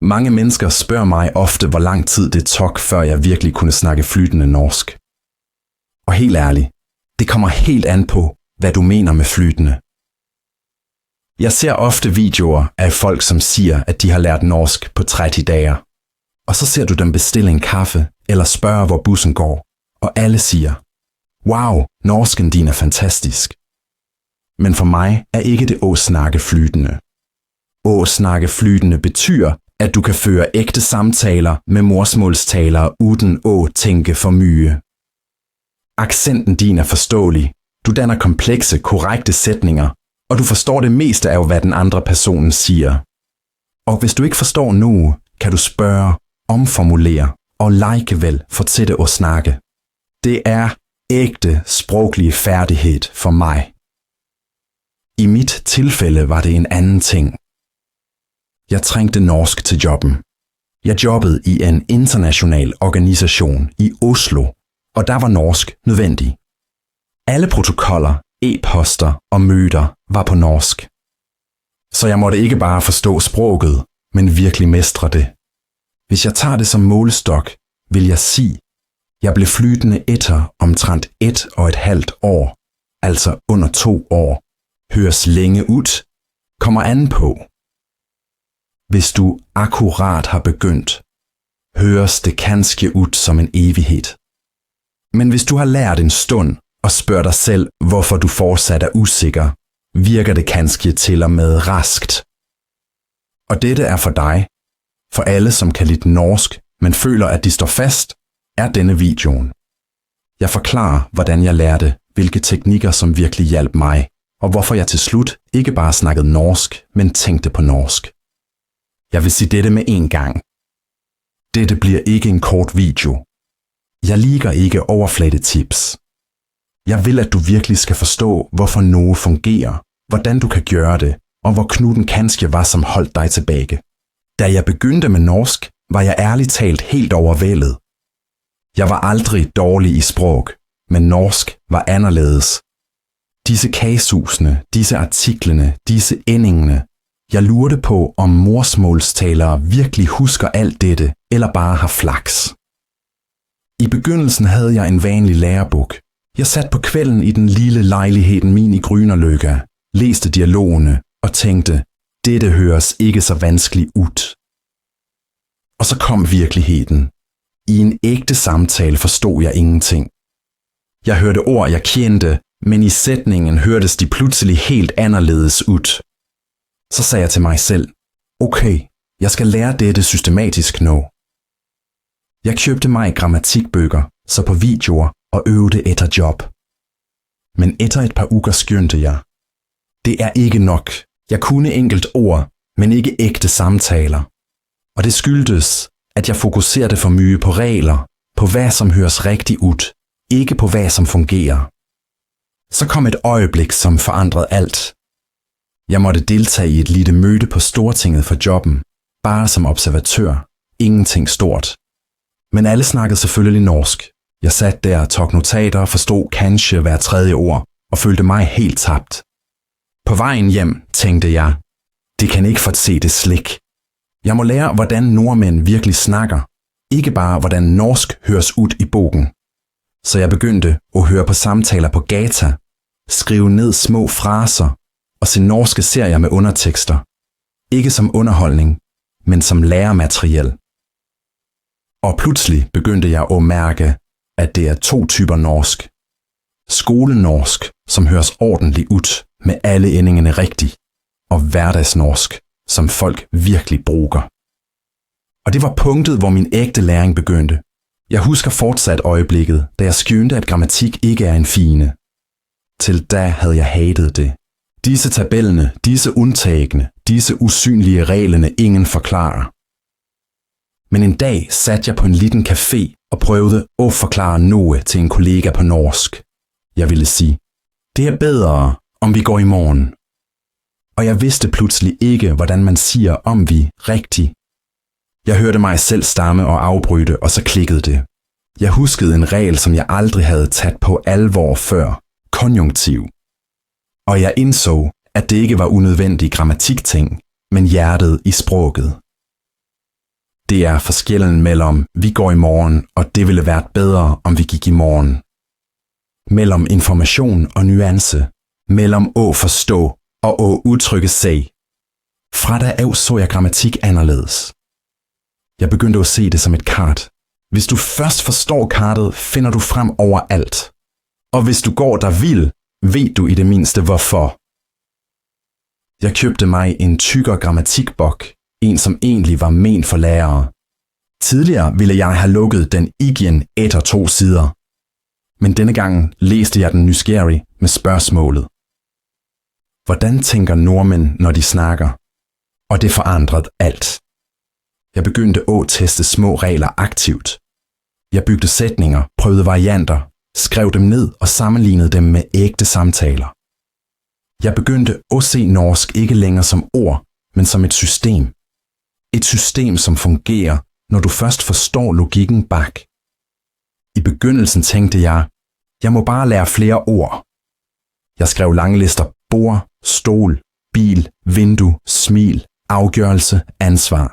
Mange mennesker spørger mig ofte, hvor lang tid det tog, før jeg virkelig kunne snakke flytende norsk. Og helt ærligt, det kommer helt an på, hvad du mener med flytende. Jeg ser ofte videoer af folk, som siger, at de har lært norsk på 30 dage. Og så ser du dem bestille en kaffe eller spørge, hvor bussen går. Og alle siger, wow, norsken din er fantastisk. Men for mig er ikke det at snakke flytende. At snakke flytende betyder, at du kan føre ægte samtaler med morsmålstalere uden at tænke for mye. Accenten din er forståelig, du danner komplekse, korrekte sætninger, og du forstår det meste af, hvad den andre person siger. Og hvis du ikke forstår noget, kan du spørge, omformulere og likevel fortsætte at snakke. Det er ægte sproglig færdighed for mig. I mit tilfælde var det en anden ting. Jeg trængte norsk til jobben. Jeg jobbede i en international organisation i Oslo, og der var norsk nødvendig. Alle protokoller, e-poster og møder var på norsk. Så jeg måtte ikke bare forstå sproget, men virkelig mestre det. Hvis jeg tager det som målestok, vil jeg sige, jeg blev flytende etter omtrent 1,5 år, altså under 2 år. Høres længe ud, kommer an på. Hvis du akkurat har begyndt, høres det kanskje ud som en evighed. Men hvis du har lært en stund og spørger dig selv, hvorfor du fortsat er usikker, virker det kanskje til og med raskt. Og dette er for dig, for alle som kan lide norsk, men føler at de står fast, er denne videoen. Jeg forklarer, hvordan jeg lærte, hvilke teknikker som virkelig hjalp mig, og hvorfor jeg til slut ikke bare snakkede norsk, men tænkte på norsk. Jeg vil sige dette med en gang. Dette bliver ikke en kort video. Jeg liker ikke overfladetips. Jeg vil, at du virkelig skal forstå, hvorfor noget fungerer, hvordan du kan gøre det, og hvor knuden kanskje var, som holdt dig tilbage. Da jeg begyndte med norsk, var jeg ærligt talt helt overvældet. Jeg var aldrig dårlig i sprog, men norsk var anderledes. Disse kasusene, disse artiklerne, disse endingene. Jeg lurte på, om morsmålstalere virkelig husker alt dette, eller bare har flaks. I begyndelsen havde jeg en vanlig lærebog. Jeg satte på kvælden i den lille lejligheden min i Grünerløkka, læste dialogene og tænkte, dette høres ikke så vanskeligt ud. Og så kom virkeligheden. I en ægte samtale forstod jeg ingenting. Jeg hørte ord, jeg kendte, men i sætningen hørtes de pludselig helt anderledes ud. Så sagde jeg til mig selv, okay, jeg skal lære dette systematisk nu. Jeg købte mig grammatikbøger, så på videoer og øvede efter job. Men efter et par uger skyndte jeg. Det er ikke nok. Jeg kunne enkelt ord, men ikke ægte samtaler. Og det skyldtes, at jeg fokuserede for mye på regler, på hvad som høres rigtigt ud, ikke på hvad som fungerer. Så kom et øjeblik, som forandrede alt. Jeg måtte deltage i et lille møde på Stortinget for jobben, bare som observatør, ingenting stort. Men alle snakkede selvfølgelig norsk. Jeg satte der og tog notater og forstod kanskje hver tredje ord, og følte mig helt tabt. På vejen hjem tænkte jeg, det kan ikke forse det slik. Jeg må lære, hvordan nordmænd virkelig snakker, ikke bare hvordan norsk høres ud i bogen. Så jeg begyndte at høre på samtaler på gata, skrive ned små fraser og se norske serier med undertekster. Ikke som underholdning, men som læremateriel. Og pludselig begyndte jeg at mærke, at det er 2 typer norsk. Skolenorsk, som høres ordentligt ud med alle endingerne rigtigt, og hverdagsnorsk, som folk virkelig bruger. Og det var punktet, hvor min ægte læring begyndte. Jeg husker fortsat øjeblikket, da jeg skyndte, at grammatik ikke er en fine. Til da havde jeg hatet det. Disse tabellerne, disse undtagene, disse usynlige reglerne ingen forklarer. Men en dag satte jeg på en liten café og prøvede at forklare noget til en kollega på norsk. Jeg ville sige, det er bedre, om vi går i morgen. Og jeg vidste pludselig ikke, hvordan man siger om vi rigtigt. Jeg hørte mig selv stamme og afbryde, og så klikkede det. Jeg huskede en regel, som jeg aldrig havde taget på alvor før. Konjunktiv. Og jeg indså, at det ikke var unødvendige grammatikting, men hjertet i sproget. Det er forskellen mellem vi går i morgen, og det ville være bedre, om vi gik i morgen. Mellem information og nuance. Mellem at forstå og at udtrykke sig. Fra da af så jeg grammatik anderledes. Jeg begyndte at se det som et kart. Hvis du først forstår kartet, finder du frem overalt. Og hvis du går der vild, ved du i det mindste hvorfor. Jeg købte mig en tykkere grammatikbog, en som egentlig var ment for lærere. Tidligere ville jeg have lukket den igen 1 og 2 sider. Men denne gang læste jeg den nysgerrig med spørgsmålet. Hvordan tænker nordmænd, når de snakker? Og det forandrede alt. Jeg begyndte at teste små regler aktivt. Jeg bygde sætninger, prøvede varianter, skrev dem ned og sammenlignede dem med ægte samtaler. Jeg begyndte at se norsk ikke længere som ord, men som et system. Et system, som fungerer, når du først forstår logikken bag. I begyndelsen tænkte jeg må bare lære flere ord. Jeg skrev lange lister: bord, stol, bil, vindue, smil, afgørelse, ansvar.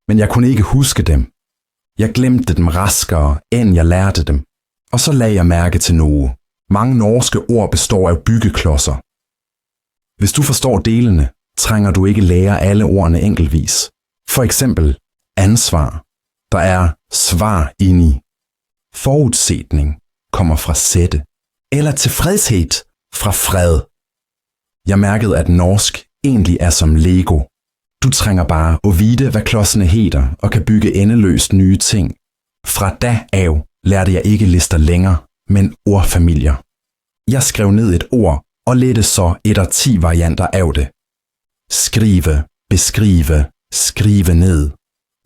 Men jeg kunne ikke huske dem. Jeg glemte dem raskere, end jeg lærte dem. Og så lagde jeg mærke til noget. Mange norske ord består af byggeklodser. Hvis du forstår delene, trænger du ikke lære alle ordene enkeltvis. For eksempel ansvar. Der er svar inde i. Forudsætning kommer fra sætte. Eller tilfredshed fra fred. Jeg mærkede, at norsk egentlig er som Lego. Du trænger bare at vide, hvad klodserne hedder, og kan bygge endeløst nye ting. Fra da af lærte jeg ikke lister længere, men ordfamilier. Jeg skrev ned et ord, og ledte så 1 og 10 varianter af det. Skrive, beskrive, skrive ned,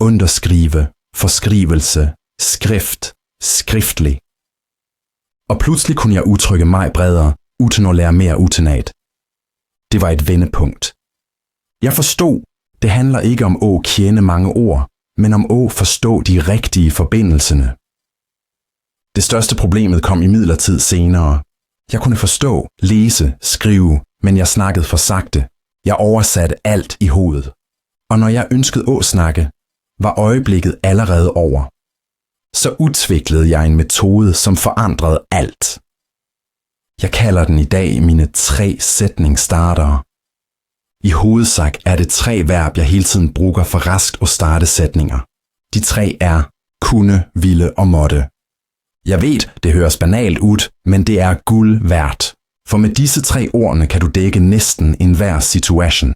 underskrive, forskrivelse, skrift, skriftlig. Og pludselig kunne jeg udtrykke mig bredere, uden at lære mere utenat. Det var et vendepunkt. Jeg forstod, det handler ikke om at kende mange ord, men om at forstå de rigtige forbindelserne. Det største problemet kom imidlertid senere. Jeg kunne forstå, læse, skrive, men jeg snakkede for sagte. Jeg oversatte alt i hovedet. Og når jeg ønskede at snakke, var øjeblikket allerede over. Så udviklede jeg en metode, som forandrede alt. Jeg kalder den i dag mine 3 sætningsstartere. I hovedsak er det 3 verb, jeg hele tiden bruger for raskt at starte sætninger. De 3 er kunne, ville og måtte. Jeg ved, det høres banalt ud, men det er guld værd. For med disse 3 ordene kan du dække næsten enhver situation.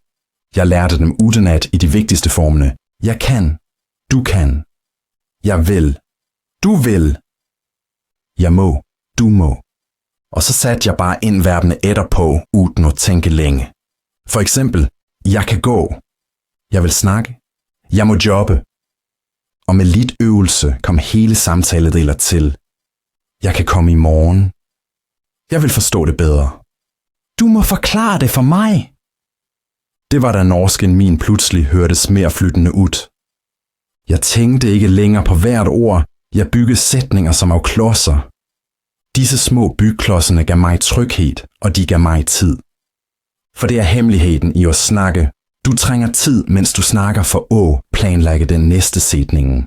Jeg lærte dem udenat i de vigtigste formene. Jeg kan. Du kan. Jeg vil. Du vil. Jeg må. Du må. Og så satte jeg bare indverbene etterpå, uden at tænke længe. For eksempel, jeg kan gå. Jeg vil snakke. Jeg må jobbe. Og med lidt øvelse kom hele samtaledeler til. Jeg kan komme i morgen. Jeg vil forstå det bedre. Du må forklare det for mig. Det var da norsken min pludselig hørtes mere flyttende ud. Jeg tænkte ikke længere på hvert ord. Jeg byggede sætninger som af klodser. Disse små bygklodserne gav mig tryghed, og de gav mig tid. For det er hemmeligheden i at snakke. Du trænger tid, mens du snakker for at planlægge den næste sætningen.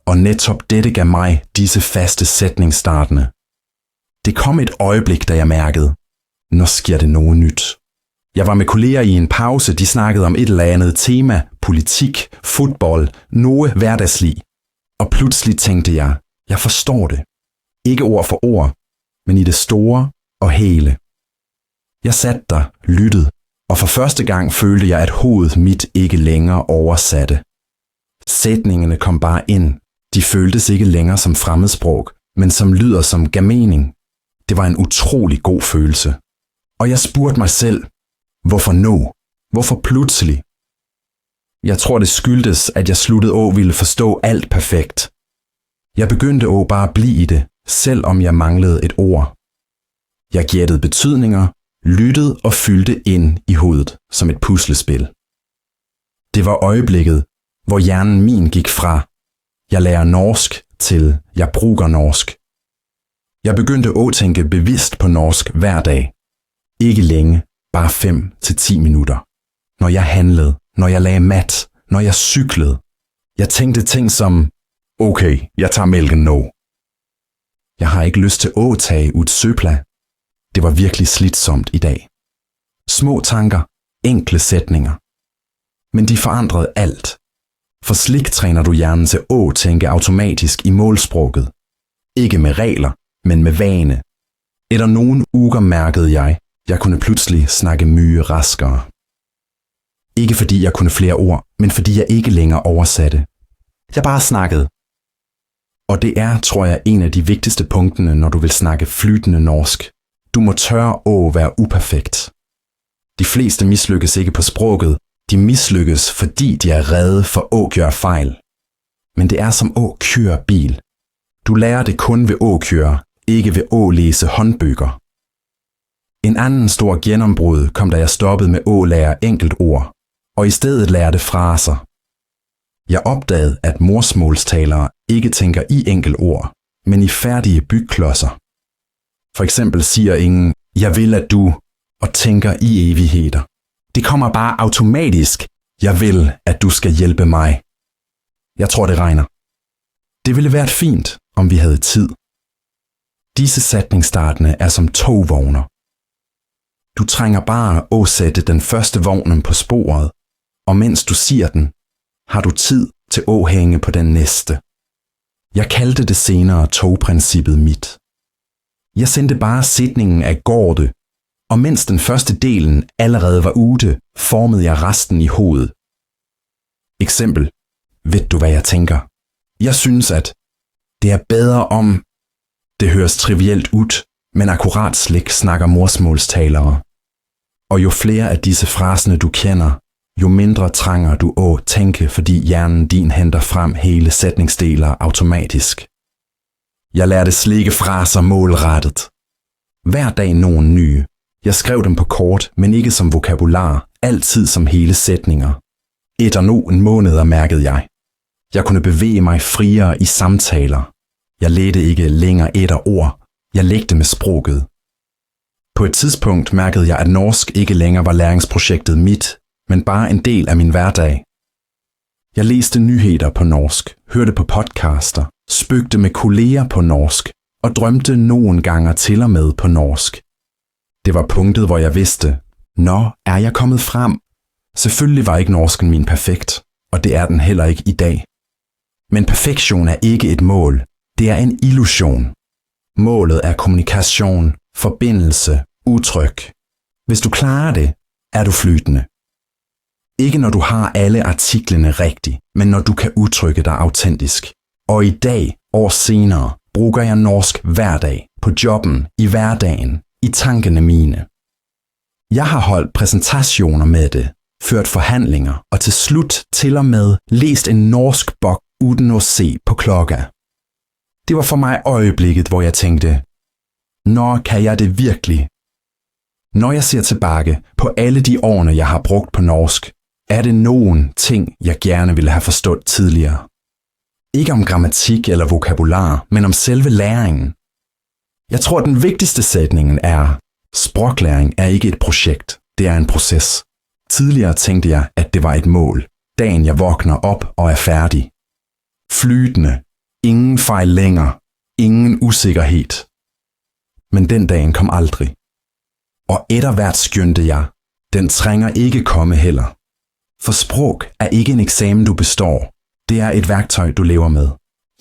Og netop dette gav mig disse faste sætningsstartende. Det kom et øjeblik, da jeg mærkede, nu sker det noget nyt. Jeg var med kolleger i en pause, de snakkede om et eller andet tema, politik, fodbold, noget hverdagslig. Og pludselig tænkte jeg forstår det. Ikke ord for ord, men i det store og hele. Jeg satte der, lyttede, og for første gang følte jeg, at hovedet mit ikke længere oversatte. Sætningene kom bare ind. De føltes ikke længere som fremmedsprog, men som lyder som gav mening. Det var en utrolig god følelse. Og jeg spurgte mig selv, hvorfor nu? Hvorfor pludselig? Jeg tror, det skyldtes, at jeg sluttede at ville forstå alt perfekt. Jeg begyndte at bare blive i det, selvom jeg manglede et ord. Jeg gættede betydninger, lyttede og fyldte ind i hovedet som et puslespil. Det var øjeblikket, hvor hjernen min gik fra, jeg lærer norsk, til jeg bruger norsk. Jeg begyndte at tænke bevidst på norsk hver dag. Ikke længe, bare 5 til 10 minutter. Når jeg handlede, når jeg lagde mat, når jeg cyklede. Jeg tænkte ting som, okay, jeg tager mælken nu. Jeg har ikke lyst til at tage ud søpla. Det var virkelig slidsomt i dag. Små tanker, enkle sætninger. Men de forandrede alt. For slik træner du hjernen til at tænke automatisk i målsproget. Ikke med regler, men med vane. Efter nogle uger mærkede jeg kunne pludselig snakke mye raskere. Ikke fordi jeg kunne flere ord, men fordi jeg ikke længere oversatte. Jeg bare snakkede. Og det er, tror jeg, en af de vigtigste punkterne, når du vil snakke flytende norsk. Du må tørre at være uperfekt. De fleste mislykkes ikke på sproget. De mislykkes, fordi de er redde for at gøre fejl. Men det er som at køre bil. Du lærer det kun ved at køre, ikke ved at læse håndbøger. En anden stor gennembrud kom, da jeg stoppede med at lære enkelt ord, og i stedet lærte fraser. Jeg opdagede, at morsmålstalere ikke tænker i enkelt ord, men i færdige bygklodser. For eksempel siger ingen, jeg vil at du, og tænker i evigheter. Det kommer bare automatisk, jeg vil at du skal hjælpe mig. Jeg tror det regner. Det ville være fint, om vi havde tid. Disse sætningsstartene er som togvogner. Du trænger bare at sætte den første vognen på sporet, og mens du siger den, har du tid til at hænge på den næste. Jeg kaldte det senere togprincippet mit. Jeg sendte bare sætningen af gårde, og mens den første delen allerede var ude, formede jeg resten i hovedet. Eksempel. Ved du, hvad jeg tænker? Jeg synes, at det er bedre om. Det høres trivielt ud, men akkurat slik snakker morsmålstalere. Og jo flere af disse fraserne du kender, jo mindre trænger du at tænke, fordi hjernen din henter frem hele sætningsdeler automatisk. Jeg lærte slikke fraser målrettet. Hver dag nogen nye. Jeg skrev dem på kort, men ikke som vokabular, altid som hele sætninger. Efter en måneder mærkede jeg. Jeg kunne bevæge mig friere i samtaler. Jeg ledte ikke længere efter ord. Jeg legte med sproget. På et tidspunkt mærkede jeg, at norsk ikke længere var læringsprojektet mit, men bare en del af min hverdag. Jeg læste nyheder på norsk, hørte på podcaster, spøgte med kolleger på norsk og drømte nogle gange til og med på norsk. Det var punktet, hvor jeg vidste, nå, er jeg kommet frem? Selvfølgelig var ikke norsken min perfekt, og det er den heller ikke i dag. Men perfektion er ikke et mål, det er en illusion. Målet er kommunikation, forbindelse, udtryk. Hvis du klarer det, er du flytende. Ikke når du har alle artiklerne rigtigt, men når du kan udtrykke dig autentisk. Og i dag, år senere, bruger jeg norsk hver dag, på jobben, i hverdagen, i tankene mine. Jeg har holdt præsentationer med det, ført forhandlinger og til slut til og med læst en norsk bog uden at se på klokka. Det var for mig øjeblikket, hvor jeg tænkte, når kan jeg det virkelig? Når jeg ser tilbage på alle de årene, jeg har brugt på norsk, er det nogen ting, jeg gerne ville have forstået tidligere. Ikke om grammatik eller vokabular, men om selve læringen. Jeg tror, den vigtigste sætningen er, sproglæring er ikke et projekt, det er en proces. Tidligere tænkte jeg, at det var et mål. Dagen jeg vågner op og er færdig. Flytende. Ingen fejl længere. Ingen usikkerhed. Men den dagen kom aldrig. Og etter hvert skyndte jeg, den trænger ikke komme heller. For sprog er ikke en eksamen, du består. Det er et værktøj, du lever med.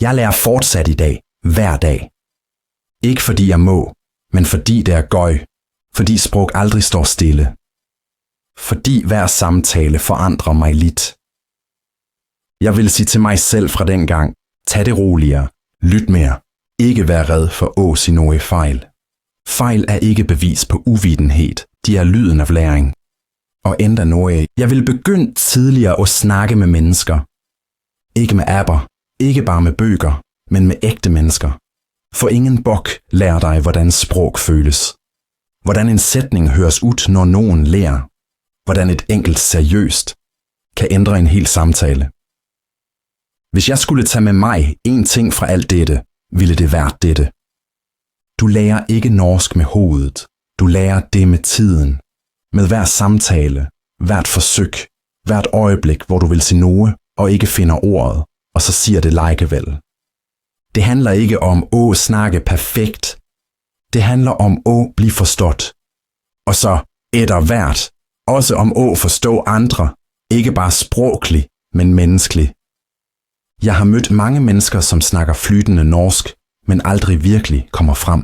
Jeg lærer fortsat i dag, hver dag. Ikke fordi jeg må, men fordi det er gøj. Fordi sprog aldrig står stille. Fordi hver samtale forandrer mig lidt. Jeg vil sige til mig selv fra den gang, tag det roligere, lyt mere, ikke vær red for at sige noget fejl. Fejl er ikke bevis på uvidenhed, de er lyden af læring. Og endda noget, jeg vil begynde tidligere at snakke med mennesker. Ikke med apper, ikke bare med bøger, men med ægte mennesker. For ingen bog lærer dig, hvordan sprog føles. Hvordan en sætning høres ud, når nogen lærer. Hvordan et enkelt seriøst kan ændre en hel samtale. Hvis jeg skulle tage med mig en ting fra alt dette, ville det være dette. Du lærer ikke norsk med hovedet. Du lærer det med tiden. Med hver samtale, hvert forsøg, hvert øjeblik, hvor du vil sige noget, og ikke finder ordet, og så siger det likevel. Det handler ikke om at snakke perfekt. Det handler om at blive forstået. Og så hvert, også om at forstå andre, ikke bare sprogligt, men menneskeligt. Jeg har mødt mange mennesker, som snakker flytende norsk, men aldrig virkelig kommer frem.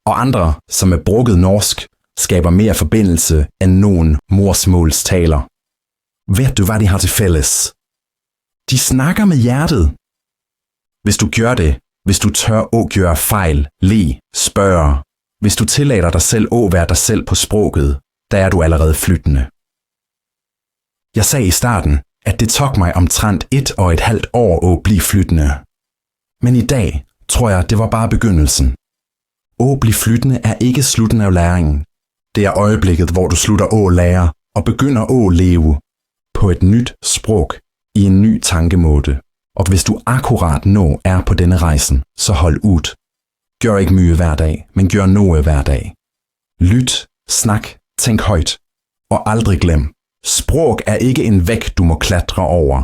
Og andre, som er brugget norsk, skaber mere forbindelse end nogen morsmålstaler. Ved du, hvad de har til fælles? De snakker med hjertet. Hvis du gør det, hvis du tør at gøre fejl, spørge, hvis du tillader dig selv at være dig selv på sproget, der er du allerede flytende. Jeg sagde i starten, at det tog mig omtrent 1,5 år at blive flytende. Men i dag tror jeg, det var bare begyndelsen. At blive flytende er ikke slutten af læringen. Det er øjeblikket, hvor du slutter at lære og begynder at leve på et nyt sprog i en ny tankemåde. Og hvis du akkurat nu er på denne rejsen, så hold ud. Gør ikke mye hver dag, men gør noget hver dag. Lyt, snak, tænk højt. Og aldrig glem. Sprog er ikke en væg, du må klatre over.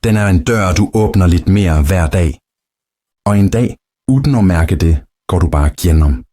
Den er en dør, du åbner lidt mere hver dag. Og en dag, uden at mærke det, går du bare gennem.